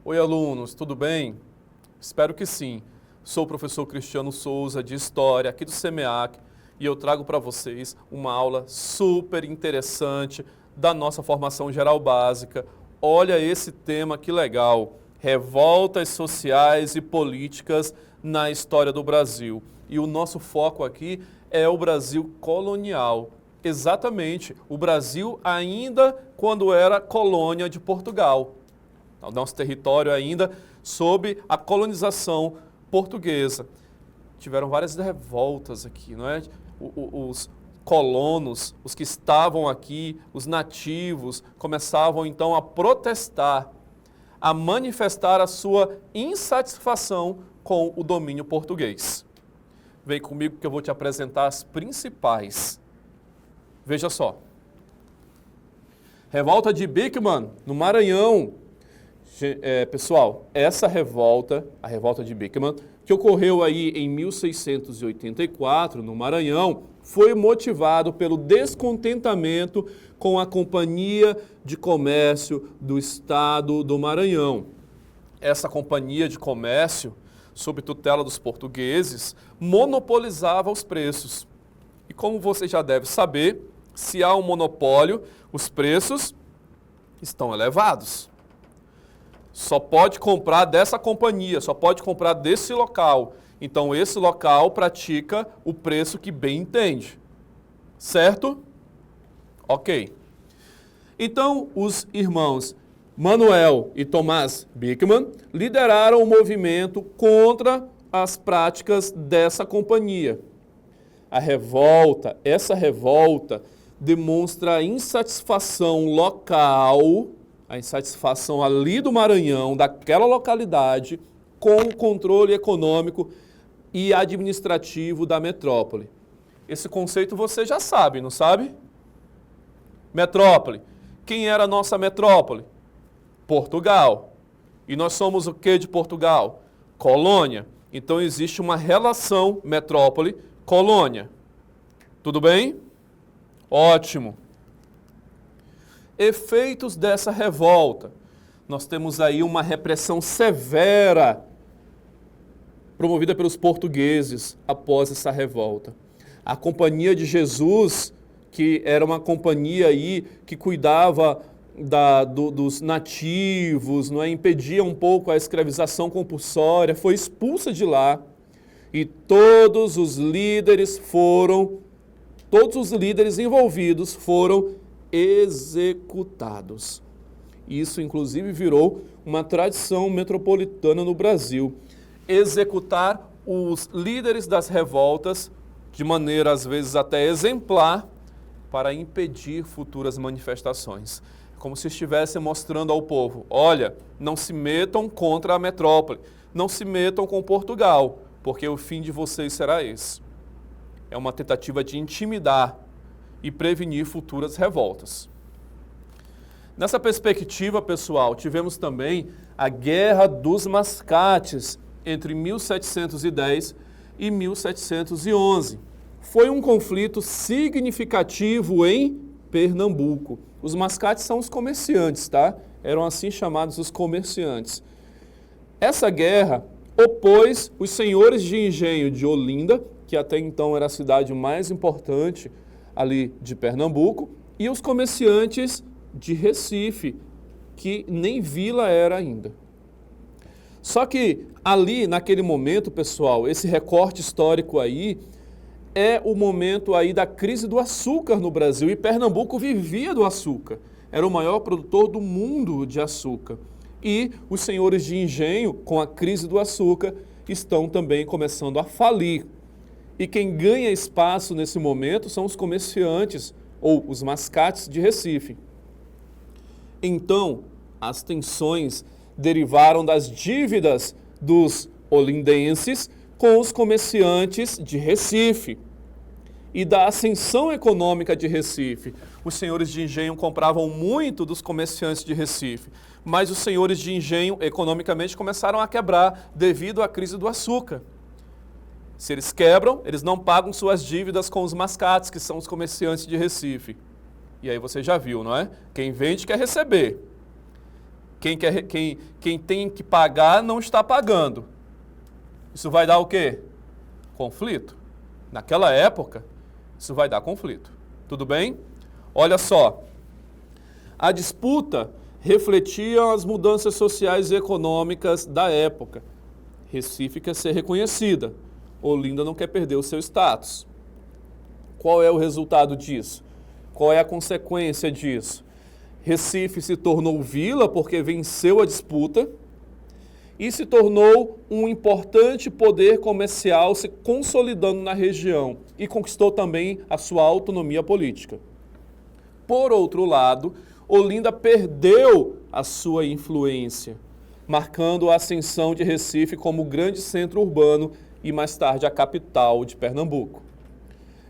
Oi, alunos, tudo bem? Espero que sim. Sou o professor Cristiano Souza, de História, aqui do SEMEAC, e eu trago para vocês uma aula super interessante da nossa formação geral básica. Olha esse tema que legal, revoltas sociais e políticas na história do Brasil. E o nosso foco aqui é o Brasil colonial. Exatamente, o Brasil ainda quando era colônia de Portugal. O nosso território ainda sob a colonização portuguesa. Tiveram várias revoltas aqui, não é? Os colonos, os que estavam aqui, os nativos, começavam então a protestar, a manifestar a sua insatisfação com o domínio português. Vem comigo que eu vou te apresentar as principais. Veja só. Revolta de Beekman, no Maranhão. Pessoal, essa revolta, a revolta de Beekman, que ocorreu aí em 1684, no Maranhão, foi motivado pelo descontentamento com a Companhia de Comércio do Estado do Maranhão. Essa Companhia de Comércio, sob tutela dos portugueses, monopolizava os preços. E como você já deve saber, se há um monopólio, os preços estão elevados. Só pode comprar dessa companhia, só pode comprar desse local. Então, esse local pratica o preço que bem entende. Certo? Ok. Então, os irmãos Manuel e Tomás Beekman lideraram o movimento contra as práticas dessa companhia. Essa revolta demonstra a insatisfação local, a insatisfação ali do Maranhão, daquela localidade, com o controle econômico e administrativo da metrópole. Esse conceito você já sabe, não sabe? Metrópole. Quem era a nossa metrópole? Portugal. E nós somos o que de Portugal? Colônia. Então existe uma relação metrópole-colônia. Tudo bem? Ótimo. Efeitos dessa revolta. Nós temos aí uma repressão severa promovida pelos portugueses após essa revolta. A Companhia de Jesus, que era uma companhia aí que cuidava dos nativos, não é? Impedia um pouco a escravização compulsória, foi expulsa de lá e todos os líderes envolvidos foram executados. Isso, inclusive, virou uma tradição metropolitana no Brasil. Executar os líderes das revoltas de maneira, às vezes, até exemplar para impedir futuras manifestações. Como se estivesse mostrando ao povo, olha, não se metam contra a metrópole, não se metam com Portugal, porque o fim de vocês será esse. É uma tentativa de intimidar e prevenir futuras revoltas. Nessa perspectiva, pessoal, tivemos também a Guerra dos Mascates, entre 1710 e 1711. Foi um conflito significativo em Pernambuco. Os mascates são os comerciantes, tá? Eram assim chamados os comerciantes. Essa guerra opôs os senhores de engenho de Olinda, que até então era a cidade mais importante ali de Pernambuco, e os comerciantes de Recife, que nem vila era ainda. Só que ali, naquele momento, pessoal, esse recorte histórico aí, é o momento aí da crise do açúcar no Brasil, e Pernambuco vivia do açúcar. Era o maior produtor do mundo de açúcar. E os senhores de engenho, com a crise do açúcar, estão também começando a falir. E quem ganha espaço nesse momento são os comerciantes, ou os mascates de Recife. Então, as tensões derivaram das dívidas dos olindenses com os comerciantes de Recife e da ascensão econômica de Recife. Os senhores de engenho compravam muito dos comerciantes de Recife, mas os senhores de engenho, economicamente, começaram a quebrar devido à crise do açúcar. Se eles quebram, eles não pagam suas dívidas com os mascates, que são os comerciantes de Recife. E aí você já viu, não é? Quem vende quer receber. Quem tem que pagar não está pagando. Isso vai dar o quê? Conflito. Naquela época, isso vai dar conflito. Tudo bem? Olha só. A disputa refletia as mudanças sociais e econômicas da época. Recife quer ser reconhecida. Olinda não quer perder o seu status. Qual é o resultado disso? Qual é a consequência disso? Recife se tornou vila porque venceu a disputa e se tornou um importante poder comercial se consolidando na região e conquistou também a sua autonomia política. Por outro lado, Olinda perdeu a sua influência, marcando a ascensão de Recife como grande centro urbano e mais tarde a capital de Pernambuco.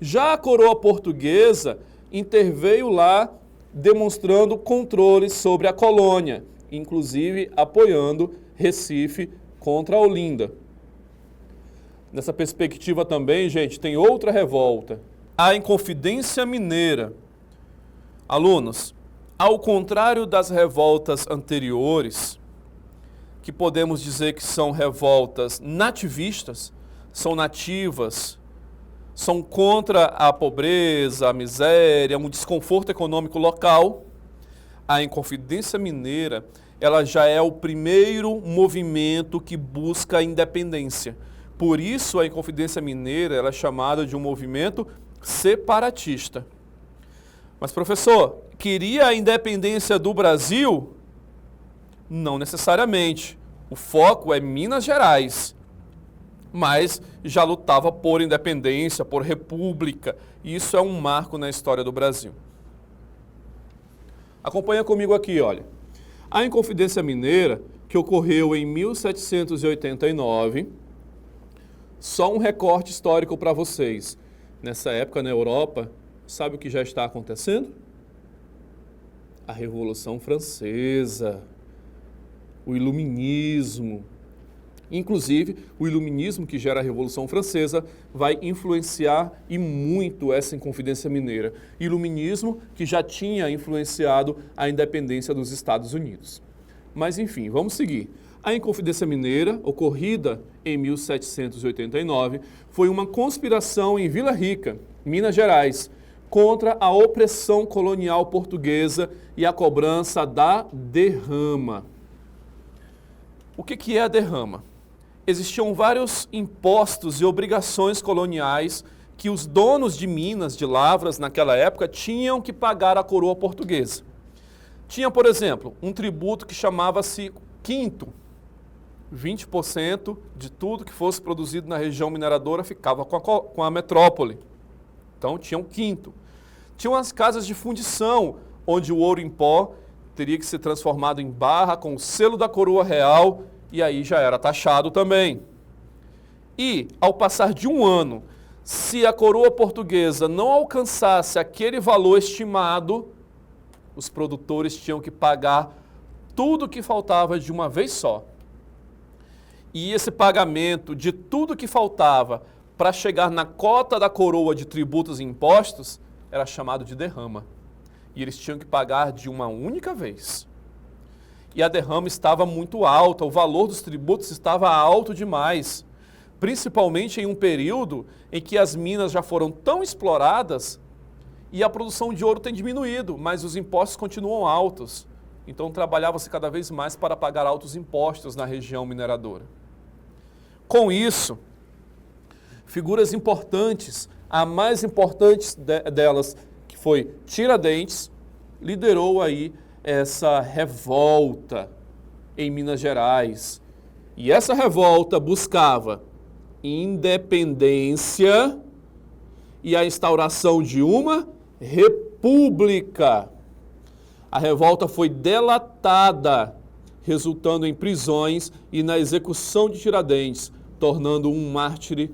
Já a coroa portuguesa interveio lá demonstrando controle sobre a colônia, inclusive apoiando Recife contra a Olinda. Nessa perspectiva também, gente, tem outra revolta, a Inconfidência Mineira. Alunos, ao contrário das revoltas anteriores, que podemos dizer que são revoltas nativistas, são nativas, são contra a pobreza, a miséria, um desconforto econômico local, a Inconfidência Mineira, ela já é o primeiro movimento que busca a independência. Por isso, a Inconfidência Mineira ela é chamada de um movimento separatista. Mas, professor, queria a independência do Brasil? Não necessariamente. O foco é Minas Gerais. Mas já lutava por independência, por república. E isso é um marco na história do Brasil. Acompanha comigo aqui, olha. A Inconfidência Mineira, que ocorreu em 1789, só um recorte histórico para vocês. Nessa época, na Europa, sabe o que já está acontecendo? A Revolução Francesa, o Iluminismo. Inclusive, o Iluminismo, que gera a Revolução Francesa, vai influenciar e muito essa Inconfidência Mineira. Iluminismo que já tinha influenciado a independência dos Estados Unidos. Mas, enfim, vamos seguir. A Inconfidência Mineira, ocorrida em 1789, foi uma conspiração em Vila Rica, Minas Gerais, contra a opressão colonial portuguesa e a cobrança da derrama. O que é a derrama? Existiam vários impostos e obrigações coloniais que os donos de minas, de lavras, naquela época, tinham que pagar à coroa portuguesa. Tinha, por exemplo, um tributo que chamava-se quinto. 20% de tudo que fosse produzido na região mineradora ficava com a metrópole. Então, tinha um quinto. Tinham as casas de fundição, onde o ouro em pó teria que ser transformado em barra com o selo da coroa real, e aí já era taxado também. E, ao passar de um ano, se a coroa portuguesa não alcançasse aquele valor estimado, os produtores tinham que pagar tudo que faltava de uma vez só. E esse pagamento de tudo que faltava para chegar na cota da coroa de tributos e impostos era chamado de derrama. E eles tinham que pagar de uma única vez. E a derrama estava muito alta, o valor dos tributos estava alto demais, principalmente em um período em que as minas já foram tão exploradas e a produção de ouro tem diminuído, mas os impostos continuam altos. Então trabalhava-se cada vez mais para pagar altos impostos na região mineradora. Com isso, figuras importantes, a mais importante delas, que foi Tiradentes, liderou aí essa revolta em Minas Gerais. E essa revolta buscava independência e a instauração de uma república. A revolta foi delatada, resultando em prisões e na execução de Tiradentes, tornando um mártir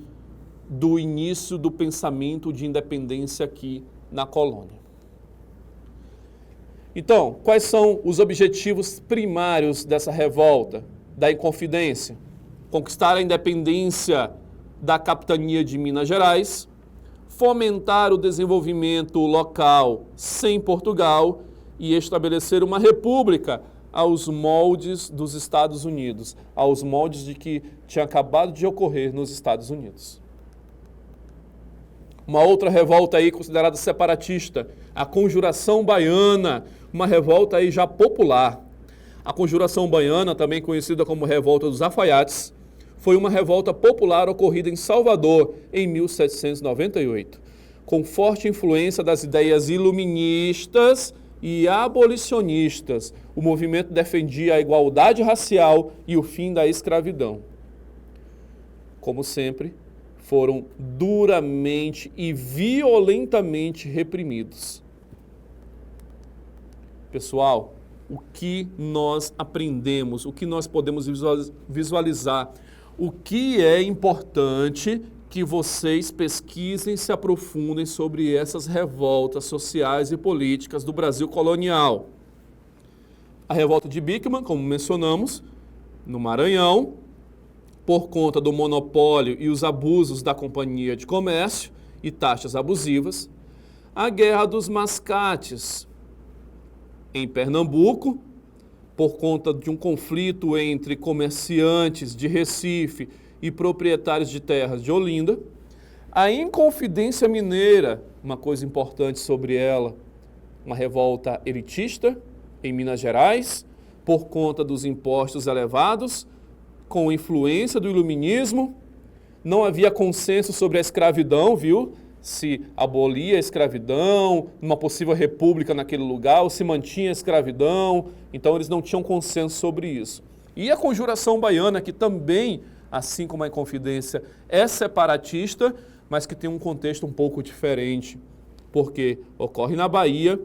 do início do pensamento de independência aqui na colônia. Então, quais são os objetivos primários dessa revolta, da Inconfidência? Conquistar a independência da capitania de Minas Gerais, fomentar o desenvolvimento local sem Portugal e estabelecer uma república aos moldes dos Estados Unidos, aos moldes de que tinha acabado de ocorrer nos Estados Unidos. Uma outra revolta aí considerada separatista, a Conjuração Baiana, uma revolta aí já popular. A Conjuração Baiana, também conhecida como Revolta dos Alfaiates, foi uma revolta popular ocorrida em Salvador em 1798, com forte influência das ideias iluministas e abolicionistas. O movimento defendia a igualdade racial e o fim da escravidão. Como sempre, foram duramente e violentamente reprimidos. Pessoal, o que nós aprendemos, o que nós podemos visualizar, o que é importante que vocês pesquisem, se aprofundem sobre essas revoltas sociais e políticas do Brasil colonial. A revolta de Beekman, como mencionamos, no Maranhão, por conta do monopólio e os abusos da Companhia de Comércio e taxas abusivas. A Guerra dos Mascates, em Pernambuco, por conta de um conflito entre comerciantes de Recife e proprietários de terras de Olinda. A Inconfidência Mineira, uma coisa importante sobre ela, uma revolta elitista em Minas Gerais, por conta dos impostos elevados, com influência do iluminismo. Não havia consenso sobre a escravidão, viu? Se abolia a escravidão, numa possível república naquele lugar, ou se mantinha a escravidão. Então eles não tinham consenso sobre isso. E a Conjuração Baiana, que também, assim como a Inconfidência, é separatista, mas que tem um contexto um pouco diferente, porque ocorre na Bahia,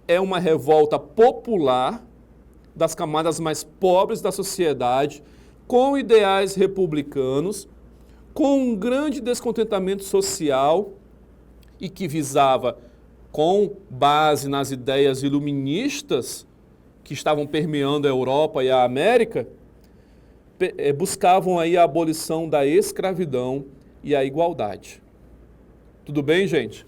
é uma revolta popular das camadas mais pobres da sociedade, com ideais republicanos, com um grande descontentamento social e que visava, com base nas ideias iluministas que estavam permeando a Europa e a América, buscavam aí a abolição da escravidão e a igualdade. Tudo bem, gente?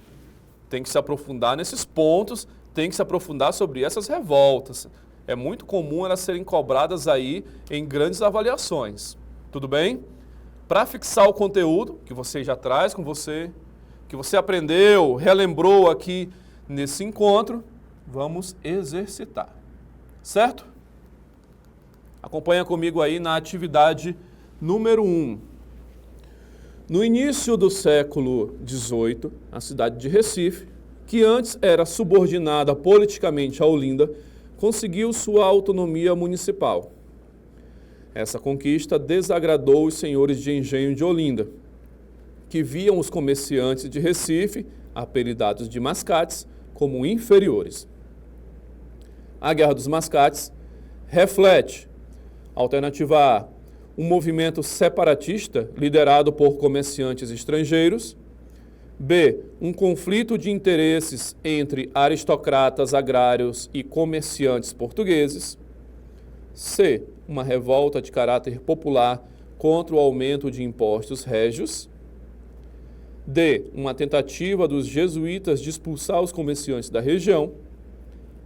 Tem que se aprofundar nesses pontos, tem que se aprofundar sobre essas revoltas. É muito comum elas serem cobradas aí em grandes avaliações. Tudo bem? Para fixar o conteúdo que você já traz com você, que você aprendeu, relembrou aqui nesse encontro, vamos exercitar. Certo? Acompanha comigo aí na atividade número 1. No início do século XVIII, a cidade de Recife, que antes era subordinada politicamente a Olinda, conseguiu sua autonomia municipal. Essa conquista desagradou os senhores de engenho de Olinda, que viam os comerciantes de Recife, apelidados de mascates, como inferiores. A Guerra dos Mascates reflete, alternativa A, um movimento separatista liderado por comerciantes estrangeiros. B, um conflito de interesses entre aristocratas agrários e comerciantes portugueses. C, uma revolta de caráter popular contra o aumento de impostos régios. D, uma tentativa dos jesuítas de expulsar os comerciantes da região.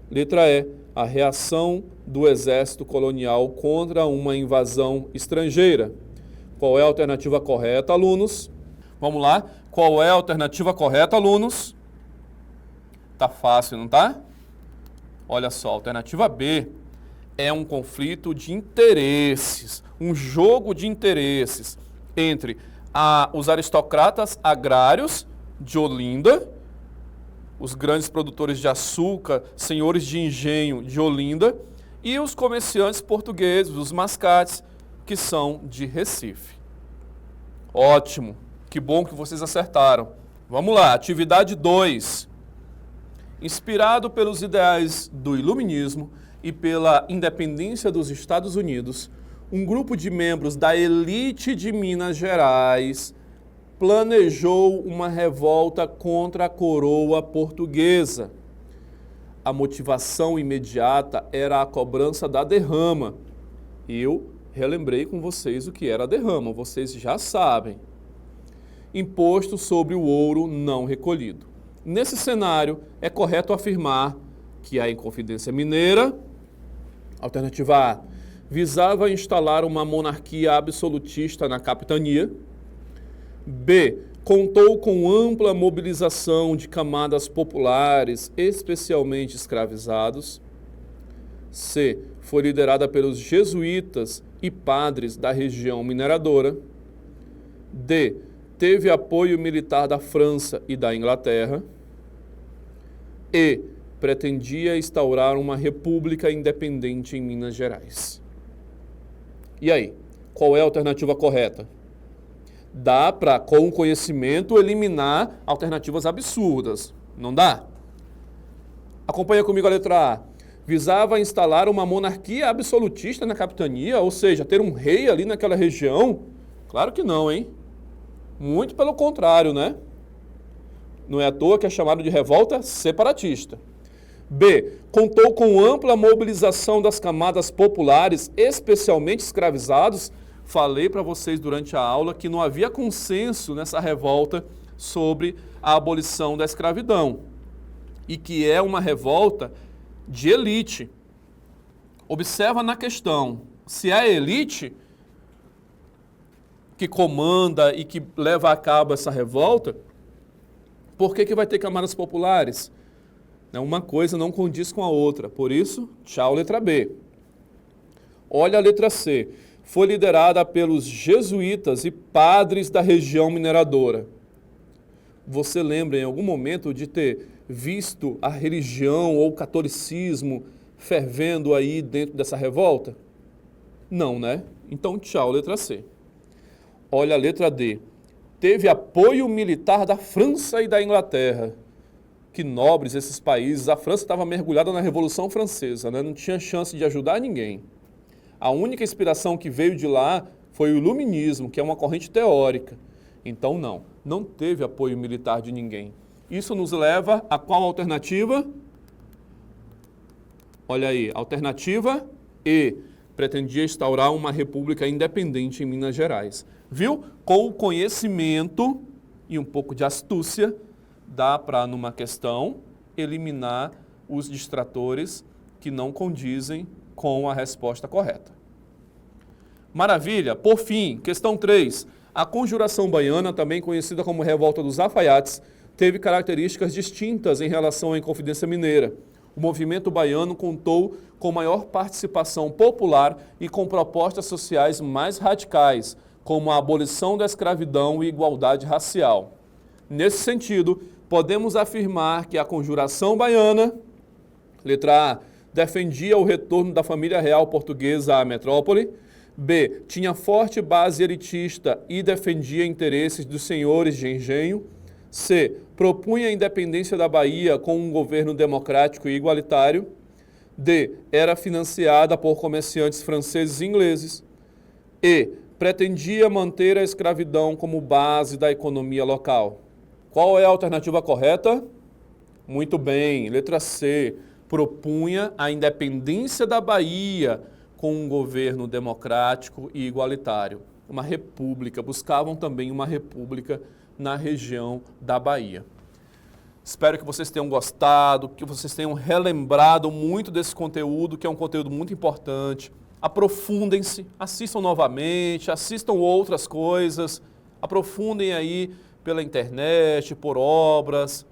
Letra E, a reação do exército colonial contra uma invasão estrangeira. Qual é a alternativa correta, alunos? Vamos lá. Qual é a alternativa correta, alunos? Tá fácil, não tá? Olha só, a alternativa B é um conflito de interesses, um jogo de interesses entre os aristocratas agrários de Olinda, os grandes produtores de açúcar, senhores de engenho de Olinda, e os comerciantes portugueses, os mascates, que são de Recife. Ótimo, que bom que vocês acertaram. Vamos lá, atividade 2. Inspirado pelos ideais do iluminismo e pela independência dos Estados Unidos, um grupo de membros da elite de Minas Gerais planejou uma revolta contra a coroa portuguesa. A motivação imediata era a cobrança da derrama. Eu relembrei com vocês o que era a derrama, vocês já sabem. Imposto sobre o ouro não recolhido. Nesse cenário, é correto afirmar que a Inconfidência Mineira, Alternativa A, visava instalar uma monarquia absolutista na capitania. B, contou com ampla mobilização de camadas populares, especialmente escravizados. C, foi liderada pelos jesuítas e padres da região mineradora. D, teve apoio militar da França e da Inglaterra. E, pretendia instaurar uma república independente em Minas Gerais. E aí, qual é a alternativa correta? Dá para, com o conhecimento, eliminar alternativas absurdas. Não dá? Acompanha comigo a letra A. Visava instalar uma monarquia absolutista na capitania, ou seja, ter um rei ali naquela região? Claro que não, hein? Muito pelo contrário, né? Não é à toa que é chamado de revolta separatista. B, contou com ampla mobilização das camadas populares, especialmente escravizados. Falei para vocês durante a aula que não havia consenso nessa revolta sobre a abolição da escravidão e que é uma revolta de elite. Observa na questão, se é a elite que comanda e que leva a cabo essa revolta, por que vai ter camadas populares? Uma coisa não condiz com a outra, por isso, tchau, letra B. Olha a letra C. Foi liderada pelos jesuítas e padres da região mineradora. Você lembra em algum momento de ter visto a religião ou o catolicismo fervendo aí dentro dessa revolta? Não, né? Então, tchau, letra C. Olha a letra D. Teve apoio militar da França e da Inglaterra. Que nobres esses países. A França estava mergulhada na Revolução Francesa, né? Não tinha chance de ajudar ninguém. A única inspiração que veio de lá foi o iluminismo, que é uma corrente teórica. Então, não teve apoio militar de ninguém. Isso nos leva a qual alternativa? Olha aí, alternativa E. Pretendia instaurar uma república independente em Minas Gerais. Viu? Com o conhecimento e um pouco de astúcia, dá para, numa questão, eliminar os distratores que não condizem com a resposta correta. Maravilha! Por fim, questão 3. A Conjuração Baiana, também conhecida como Revolta dos Alfaiates, teve características distintas em relação à Inconfidência Mineira. O movimento baiano contou com maior participação popular e com propostas sociais mais radicais, como a abolição da escravidão e igualdade racial. Nesse sentido, podemos afirmar que a Conjuração Baiana, letra A, defendia o retorno da família real portuguesa à metrópole. B, tinha forte base elitista e defendia interesses dos senhores de engenho. C, propunha a independência da Bahia com um governo democrático e igualitário. D, era financiada por comerciantes franceses e ingleses. E, pretendia manter a escravidão como base da economia local. Qual é a alternativa correta? Muito bem, letra C. Propunha a independência da Bahia com um governo democrático e igualitário. Uma república, buscavam também uma república na região da Bahia. Espero que vocês tenham gostado, que vocês tenham relembrado muito desse conteúdo, que é um conteúdo muito importante. Aprofundem-se, assistam novamente, assistam outras coisas, aprofundem aí pela internet, por obras,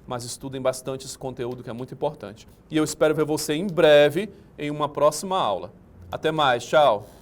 mas estudem bastante esse conteúdo que é muito importante. E eu espero ver você em breve em uma próxima aula. Até mais, tchau!